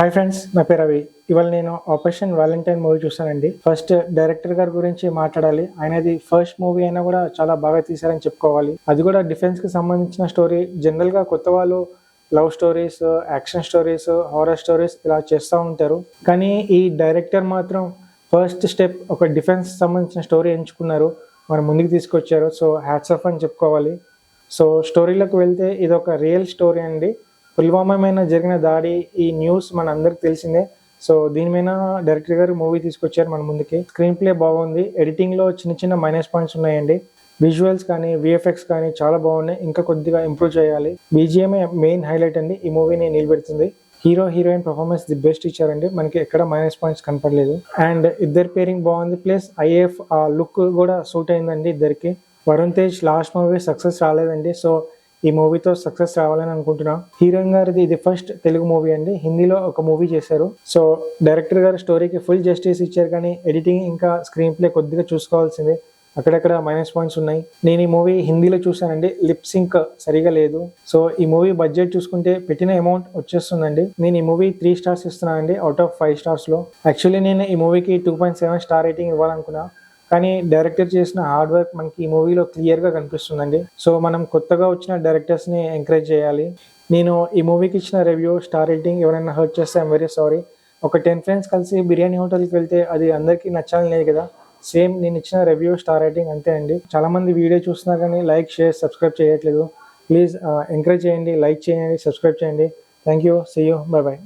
Hi friends, నా పేరు రవి. ఇవాళ నేను ఆపరేషన్ వ్యాలంటైన్ మూవీ చూసానండి. ఫస్ట్ డైరెక్టర్ గారి గురించి మాట్లాడాలి. ఆయనది ఫస్ట్ మూవీ అయినా కూడా చాలా బాగా తీశారని చెప్పుకోవాలి. అది కూడా డిఫెన్స్ కి సంబంధించిన స్టోరీ. జనరల్ గా కొత్త వాళ్ళు love stories, action stories, horror stories ఇలా చేస్తూ ఉంటారు. కానీ ఈ డైరెక్టర్ మాత్రం ఫస్ట్ స్టెప్ ఒక డిఫెన్స్ సంబంధించిన స్టోరీ ఎంచుకున్నారు, మన ముందుకు తీసుకొచ్చారు. సో హ్యాట్స్ ఆఫ్ అని చెప్పుకోవాలి. సో స్టోరీలోకి వెళ్తే ఇది ఒక రియల్ స్టోరీ అండి. పుల్వామా మీద జరిగిన దాడి, ఈ న్యూస్ మన అందరికి తెలిసిందే. సో దీని మీద డైరెక్టర్ గారు మూవీ తీసుకొచ్చారు మన ముందుకి. స్క్రీన్ ప్లే బాగుంది, ఎడిటింగ్ లో చిన్న చిన్న మైనస్ పాయింట్స్ ఉన్నాయండి. విజువల్స్ కానీ విఎఫ్ఎక్స్ కానీ చాలా బాగున్నాయి, ఇంకా కొద్దిగా ఇంప్రూవ్ చేయాలి. బీజిఎంఏ మెయిన్ హైలైట్ అండి, ఈ మూవీని నిలబెడుతుంది. Hero heroine performance the best ఇచ్చారండి, మనకి ఎక్కడ మైనస్ పాయింట్స్ కనపడలేదు. అండ్ ఇద్దరు పేరింగ్ బాగుంది, ప్లస్ ఐఏఎఫ్ ఆ లుక్ కూడా సూట్ అయిందండి ఇద్దరికి. Varun Tej last movie success రాలేదండి, సో ఈ మూవీతో సక్సెస్ రావాలని అనుకుంటున్నా. హీరోయిన్ గారిది ఇది ఫస్ట్ తెలుగు మూవీ అండి, హిందీలో ఒక మూవీ చేశారు. సో డైరెక్టర్ గారు స్టోరీకి ఫుల్ జస్టిస్ ఇచ్చారు, కానీ ఎడిటింగ్ ఇంకా స్క్రీన్ ప్లే కొద్దిగా చూసుకోవాల్సిందే, అక్కడక్కడ మైనస్ పాయింట్స్ ఉన్నాయి. నేను ఈ మూవీ హిందీలో చూసానండి, లిప్ సింక్ సరిగా లేదు. సో ఈ మూవీ బడ్జెట్ చూసుకుంటే పెట్టిన అమౌంట్ వచ్చేస్తుందండి. నేను ఈ మూవీ 3 స్టార్స్ ఇస్తున్నానండి అవుట్ ఆఫ్ 5 స్టార్స్ లో. యాక్చువల్లీ నేను ఈ మూవీకి 2.7 స్టార్ రేటింగ్ ఇవ్వాలనుకున్నా, కానీ డైరెక్టర్ చేసిన హార్డ్ వర్క్ మనకి ఈ మూవీలో క్లియర్గా కనిపిస్తుందండి. సో మనం కొత్తగా వచ్చిన డైరెక్టర్స్ని ఎంకరేజ్ చేయాలి. నేను ఈ మూవీకి ఇచ్చిన రివ్యూ, స్టార్ రేటింగ్ ఎవరైనా హర్ట్ చేస్తే ఐఎమ్ వెరీ సారీ. ఒక 10 ఫ్రెండ్స్ కలిసి బిర్యానీ హోటల్కి వెళ్తే అది అందరికీ నచ్చాలని లేదు కదా, సేమ్ నేను ఇచ్చిన రివ్యూ, స్టార్ రేటింగ్ అంతే అండి. చాలామంది వీడియో చూస్తున్నారు కానీ లైక్, షేర్, సబ్స్క్రైబ్ చేయట్లేదు. ప్లీజ్ ఎంకరేజ్ చేయండి, లైక్ చేయండి, సబ్స్క్రైబ్ చేయండి. Thank you, see you, bye by.